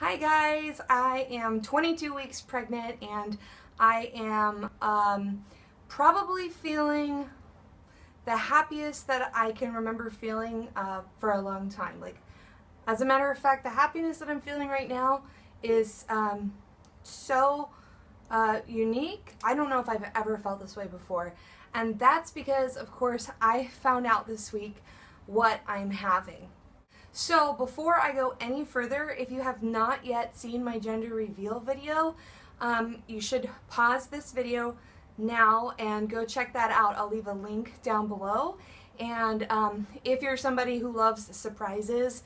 Hi guys, I am 22 weeks pregnant and I am probably feeling the happiest that I can remember feeling for a long time. Like, as a matter of fact, the happiness that I'm feeling right now is so unique. I don't know if I've ever felt this way before. And that's because, of course, I found out this week what I'm having. So before I go any further, if you have not yet seen my gender reveal video, you should pause this video now and go check that out. I'll leave a link down below. And if you're somebody who loves surprises,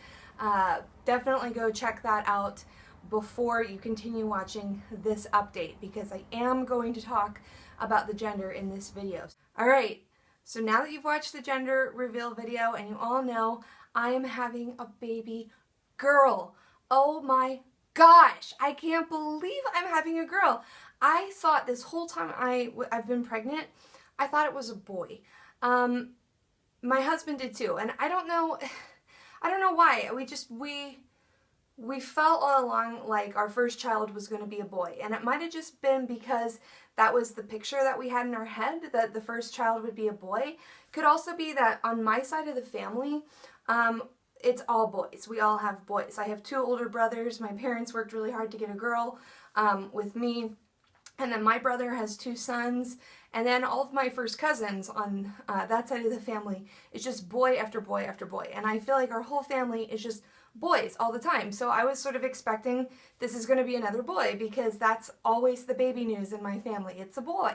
definitely go check that out before you continue watching this update, because I am going to talk about the gender in this video. Alright, so now that you've watched the gender reveal video and you all know I am having a baby girl. Oh my gosh, I can't believe I'm having a girl. I thought this whole time I've been pregnant, I thought it was a boy. My husband did too, and I don't know why. We felt all along like our first child was going to be a boy, and it might have just been because that was the picture that we had in our head, that the first child would be a boy. Could also be that on my side of the family, it's all boys. We all have boys. I have two older brothers. My parents worked really hard to get a girl with me. And then my brother has two sons. And then all of my first cousins on that side of the family is just boy after boy after boy. And I feel like our whole family is just boys all the time. So I was sort of expecting this is going to be another boy, because that's always the baby news in my family. It's a boy.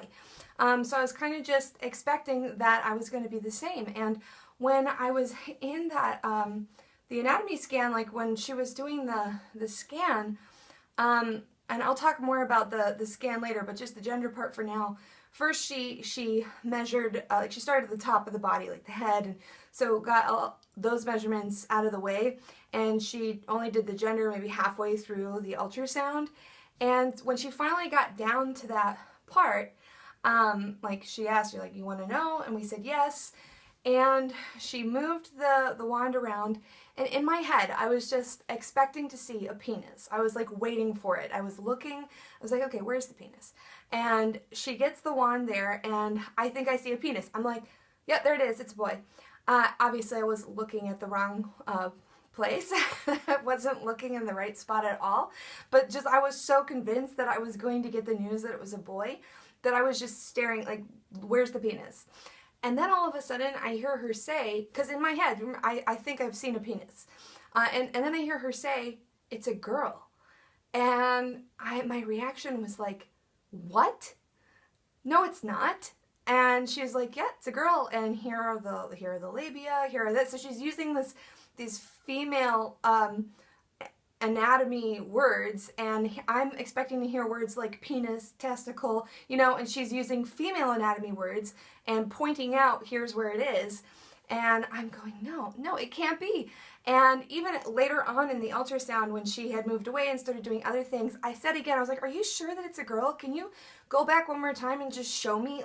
So I was kind of just expecting that I was going to be the same. And when I was in that, the anatomy scan, like when she was doing the scan, and I'll talk more about the scan later, but just the gender part for now. First, she measured, like she started at the top of the body, like the head, and so got all those measurements out of the way, and she only did the gender maybe halfway through the ultrasound. And when she finally got down to that part, like she asked her, like, you want to know? And we said yes. And she moved the wand around, and in my head I was just expecting to see a penis. I was like waiting for it. I was looking, I was like, okay, where's the penis? And she gets the wand there, and I think I see a penis. I'm like, yep, there it is, it's a boy. Obviously I was looking at the wrong place. I wasn't looking in the right spot at all, but just I was so convinced that I was going to get the news that it was a boy that I was just staring like, where's the penis? And then all of a sudden I hear her say, because in my head, I think I've seen a penis. And then I hear her say, it's a girl. And my reaction was like, what? No, it's not. And she's like, yeah, it's a girl. And here are the labia, here are this. So she's using these female anatomy words, and I'm expecting to hear words like penis, testicle, you know, and she's using female anatomy words and pointing out, here's where it is. And I'm going, no, it can't be. And even later on in the ultrasound, when she had moved away and started doing other things, I said again, I was like, are you sure that it's a girl? Can you go back one more time and just show me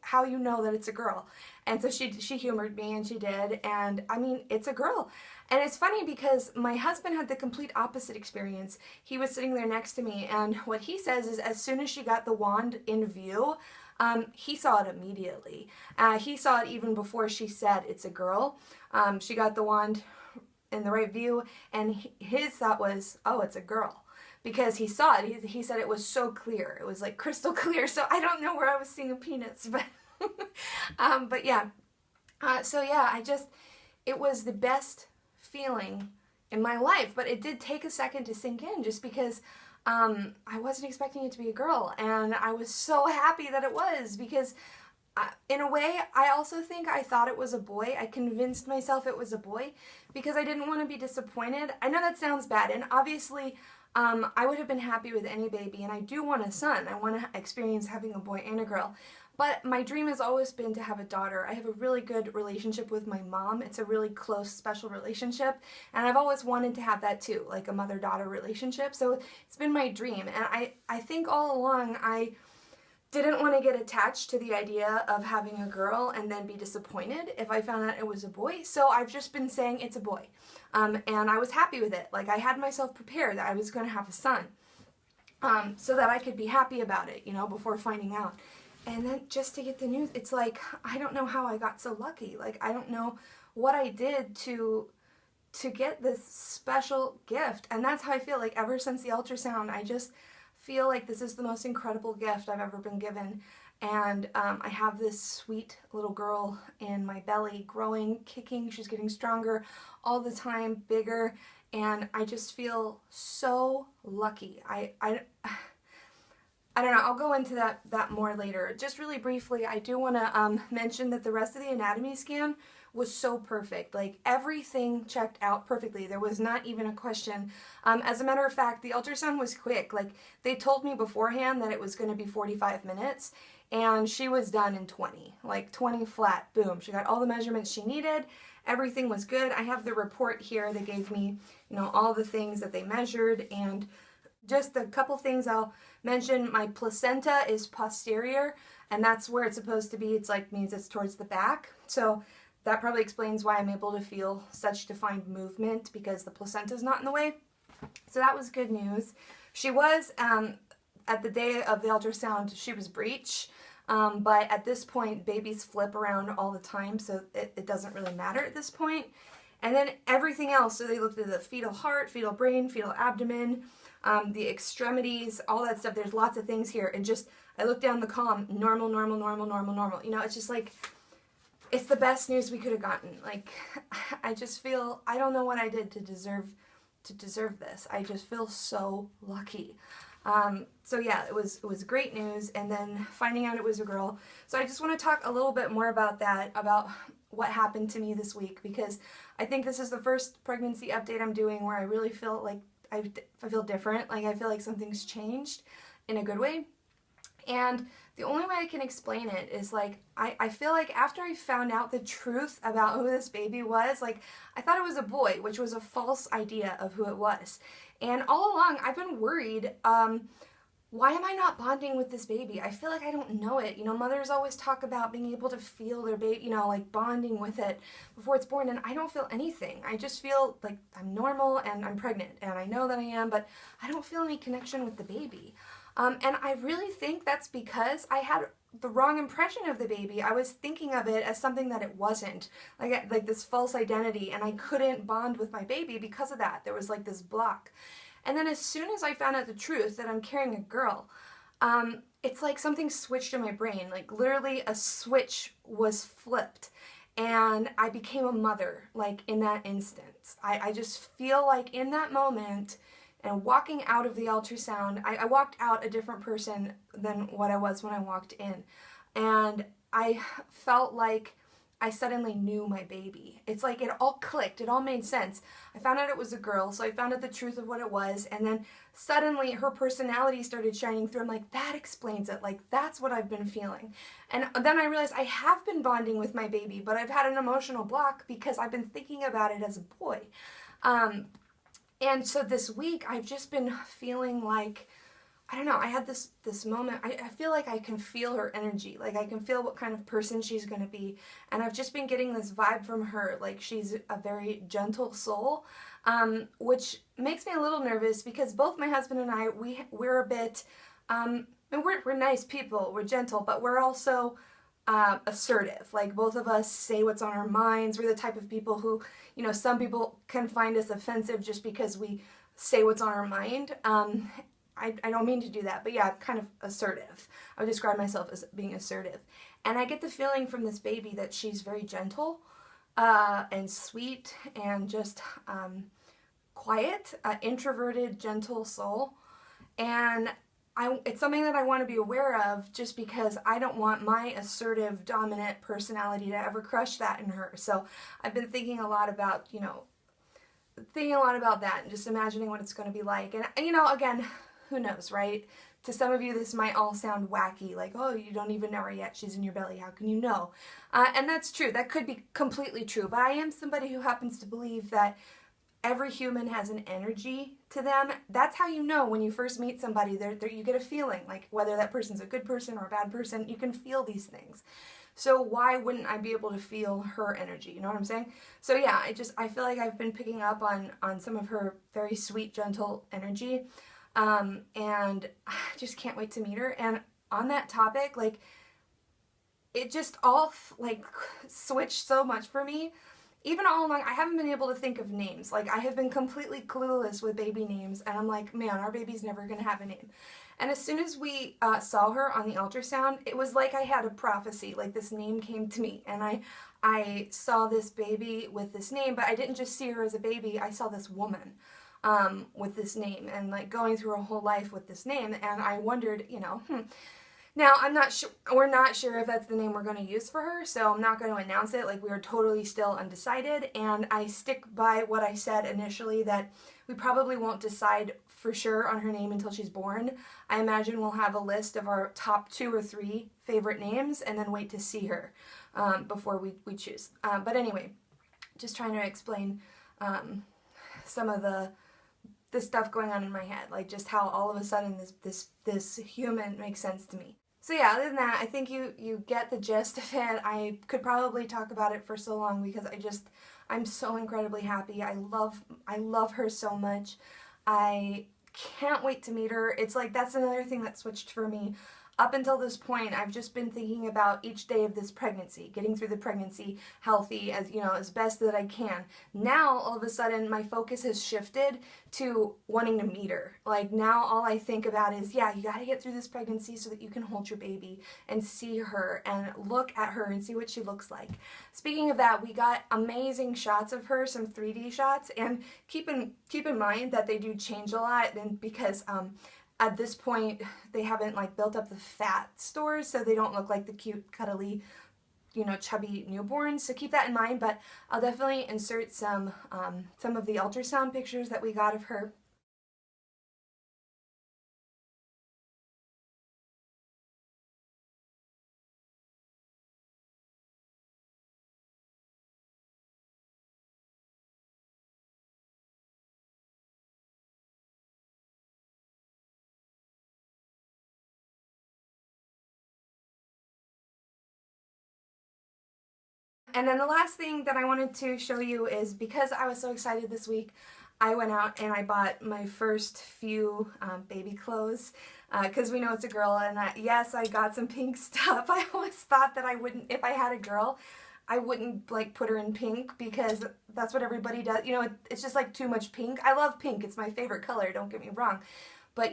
how you know that it's a girl? And so she humored me, and she did. And I mean, it's a girl. And it's funny because my husband had the complete opposite experience. He was sitting there next to me, and what he says is as soon as she got the wand in view, he saw it immediately. He saw it even before she said it's a girl. She got the wand in the right view, and his thought was, oh, it's a girl. Because he saw it. He said it was so clear. It was like crystal clear. So I don't know where I was seeing a penis, but but yeah. So yeah, it was the best feeling in my life, but it did take a second to sink in, just because I wasn't expecting it to be a girl, and I was so happy that it was, because in a way I also think I thought it was a boy. I convinced myself it was a boy because I didn't want to be disappointed. I know that sounds bad, and obviously I would have been happy with any baby, and I do want a son. I want to experience having a boy and a girl. But my dream has always been to have a daughter. I have a really good relationship with my mom. It's a really close, special relationship. And I've always wanted to have that too, like a mother-daughter relationship. So it's been my dream. And I think all along I didn't want to get attached to the idea of having a girl and then be disappointed if I found out it was a boy. So I've just been saying it's a boy. And I was happy with it. Like, I had myself prepared that I was going to have a son. So that I could be happy about it, you know, before finding out. And then just to get the news, it's like, I don't know how I got so lucky. Like, I don't know what I did to get this special gift. And that's how I feel. Like, ever since the ultrasound, I just feel like this is the most incredible gift I've ever been given. And I have this sweet little girl in my belly, growing, kicking. She's getting stronger all the time, bigger. And I just feel so lucky. I don't know, I'll go into that more later. Just really briefly, I do want to mention that the rest of the anatomy scan was so perfect. Like, everything checked out perfectly. There was not even a question. As a matter of fact, the ultrasound was quick. Like, they told me beforehand that it was going to be 45 minutes, and she was done in 20. Like, 20 flat, boom. She got all the measurements she needed. Everything was good. I have the report here. They gave me, you know, all the things that they measured, and just a couple things I'll mention. My placenta is posterior, and that's where it's supposed to be. It's like, means it's towards the back. So that probably explains why I'm able to feel such defined movement, because the placenta is not in the way. So that was good news. She was, at the day of the ultrasound, she was breech. But at this point, babies flip around all the time, so it doesn't really matter at this point. And then everything else, so they looked at the fetal heart, fetal brain, fetal abdomen, the extremities, all that stuff. There's lots of things here. And just, I looked down the column, normal, normal, normal, normal, normal. You know, it's just like, it's the best news we could have gotten. Like, I just feel, I don't know what I did to deserve this. I just feel so lucky. So yeah, it was great news, and then finding out it was a girl. So I just want to talk a little bit more about that, about what happened to me this week, because I think this is the first pregnancy update I'm doing where I really feel like I feel different. Like, I feel like something's changed in a good way. And the only way I can explain it is, like, I feel like after I found out the truth about who this baby was, like, I thought it was a boy, which was a false idea of who it was. And all along, I've been worried, why am I not bonding with this baby? I feel like I don't know it. You know, mothers always talk about being able to feel their baby, you know, like bonding with it before it's born, and I don't feel anything. I just feel like I'm normal and I'm pregnant, and I know that I am, but I don't feel any connection with the baby. And I really think that's because I had the wrong impression of the baby. I was thinking of it as something that it wasn't, like this false identity, and I couldn't bond with my baby because of that. There was like this block. And then as soon as I found out the truth that I'm carrying a girl, it's like something switched in my brain. Like, literally a switch was flipped, and I became a mother, like, in that instance. I just feel like in that moment, and walking out of the ultrasound, I walked out a different person than what I was when I walked in. And I felt like I suddenly knew my baby. It's like it all clicked. It all made sense. I found out it was a girl, so I found out the truth of what it was. And then suddenly her personality started shining through. I'm like, that explains it. Like, that's what I've been feeling. And then I realized I have been bonding with my baby, but I've had an emotional block because I've been thinking about it as a boy. And so this week, I've just been feeling like, I don't know, I had this moment, I feel like I can feel her energy, like I can feel what kind of person she's going to be, and I've just been getting this vibe from her, like she's a very gentle soul, which makes me a little nervous because both my husband and I, we're a bit, and we're nice people, we're gentle, but we're also assertive. Like, both of us say what's on our minds. We're the type of people who, you know, some people can find us offensive just because we say what's on our mind. I don't mean to do that, but yeah, kind of assertive. I would describe myself as being assertive. And I get the feeling from this baby that she's very gentle and sweet and just quiet, introverted, gentle soul. And it's something that I want to be aware of, just because I don't want my assertive, dominant personality to ever crush that in her. So I've been thinking a lot about, you know, that and just imagining what it's going to be like. And, you know, again, who knows, right? To some of you, this might all sound wacky, like, oh, you don't even know her yet, she's in your belly, how can you know? And that's true, that could be completely true, but I am somebody who happens to believe that every human has an energy to them. That's how you know when you first meet somebody, you get a feeling, like whether that person's a good person or a bad person, you can feel these things. So why wouldn't I be able to feel her energy? You know what I'm saying? So yeah, I feel like I've been picking up on some of her very sweet, gentle energy. And I just can't wait to meet her. And on that topic, like, it just all like switched so much for me. Even all along, I haven't been able to think of names. Like, I have been completely clueless with baby names, and I'm like, man, our baby's never gonna have a name. And as soon as we saw her on the ultrasound, it was like I had a prophecy. Like, this name came to me, and I saw this baby with this name, but I didn't just see her as a baby. I saw this woman with this name, and like going through her whole life with this name, and I wondered, you know, Now, I'm not sure, we're not sure if that's the name we're going to use for her, so I'm not going to announce it. Like, we are totally still undecided, and I stick by what I said initially, that we probably won't decide for sure on her name until she's born. I imagine we'll have a list of our top 2 or 3 favorite names, and then wait to see her before we choose. But anyway, just trying to explain some of the stuff going on in my head, like just how all of a sudden this human makes sense to me. So yeah, other than that, I think you get the gist of it. I could probably talk about it for so long because I'm so incredibly happy. I love her so much. I can't wait to meet her. It's like, that's another thing that switched for me. Up until this point, I've just been thinking about each day of this pregnancy, getting through the pregnancy healthy, as best that I can. Now, all of a sudden, my focus has shifted to wanting to meet her. Like, now all I think about is, yeah, you gotta get through this pregnancy so that you can hold your baby and see her and look at her and see what she looks like. Speaking of that, we got amazing shots of her, some 3D shots, and keep in mind that they do change a lot, and because at this point, they haven't like built up the fat stores, so they don't look like the cute, cuddly, chubby newborns. So keep that in mind. But I'll definitely insert some of the ultrasound pictures that we got of her. And then the last thing that I wanted to show you is, because I was so excited this week, I went out and I bought my first few baby clothes, because we know it's a girl, and yes, I got some pink stuff. I always thought that I wouldn't, if I had a girl, I wouldn't like put her in pink, because that's what everybody does. It's just like too much pink. I love pink. It's my favorite color, don't get me wrong. But,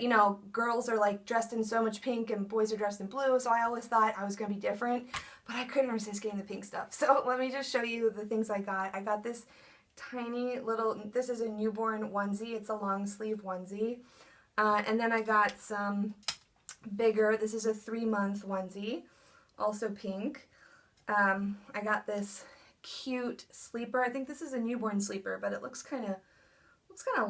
girls are like dressed in so much pink and boys are dressed in blue, so I always thought I was going to be different, but I couldn't resist getting the pink stuff. So let me just show you the things I got. I got this tiny little, this is a newborn onesie. It's a long sleeve onesie. And then I got some bigger, this is a 3-month onesie, also pink. I got this cute sleeper. I think this is a newborn sleeper, but it looks kind of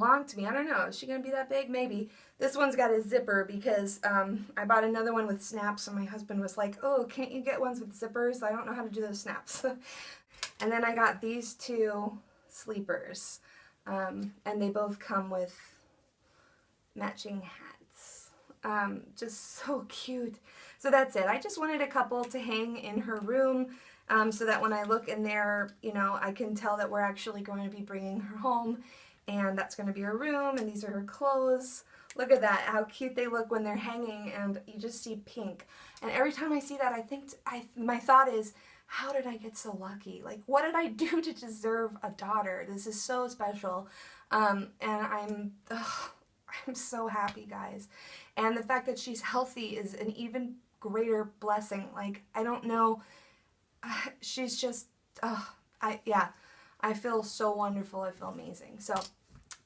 long to me. I don't know. Is she going to be that big? Maybe. This one's got a zipper because I bought another one with snaps, and my husband was like, oh, can't you get ones with zippers? I don't know how to do those snaps. And then I got these 2 sleepers, and they both come with matching hats. Just so cute. So that's it. I just wanted a couple to hang in her room, so that when I look in there, I can tell that we're actually going to be bringing her home. And that's going to be her room, and these are her clothes. Look at that, how cute they look when they're hanging, and you just see pink. And every time I see that, my thought is, how did I get so lucky? Like, what did I do to deserve a daughter? This is so special. And I'm so happy, guys. And the fact that she's healthy is an even greater blessing. Like, I don't know, she's just, I feel so wonderful. I feel amazing. So,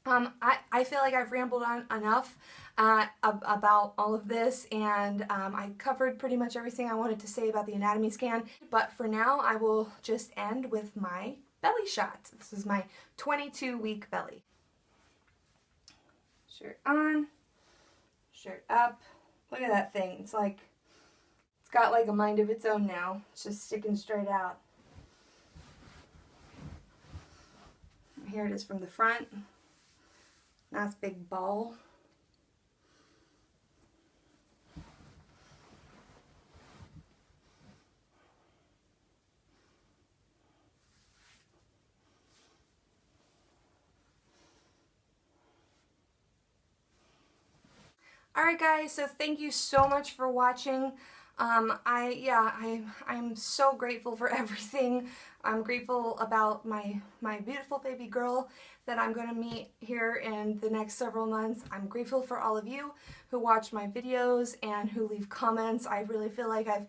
I feel like I've rambled on enough about all of this, and I covered pretty much everything I wanted to say about the anatomy scan. But for now, I will just end with my belly shot. This is my 22-week belly. Shirt on, shirt up. Look at that thing. It's got like a mind of its own now. It's just sticking straight out. Here it is from the front. Nice big ball. Alright guys, so thank you so much for watching. I'm so grateful for everything. I'm grateful about my beautiful baby girl that I'm going to meet here in the next several months. I'm grateful for all of you who watch my videos and who leave comments. I really feel like I've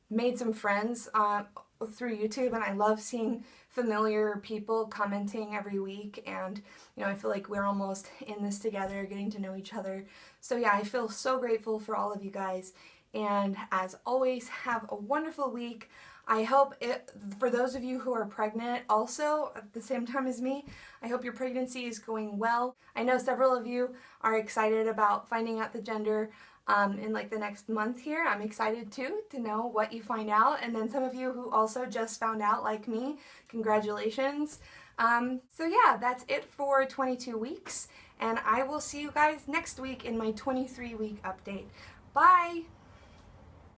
made some friends through YouTube, and I love seeing familiar people commenting every week, and I feel like we're almost in this together, getting to know each other. So yeah, I feel so grateful for all of you guys, and as always, have a wonderful week. I hope for those of you who are pregnant also at the same time as me, I hope your pregnancy is going well. I know several of you are excited about finding out the gender in like the next month here. I'm excited too to know what you find out, and then some of you who also just found out like me, congratulations. So yeah, that's it for 22 weeks, and I will see you guys next week in my 23-week update. Bye!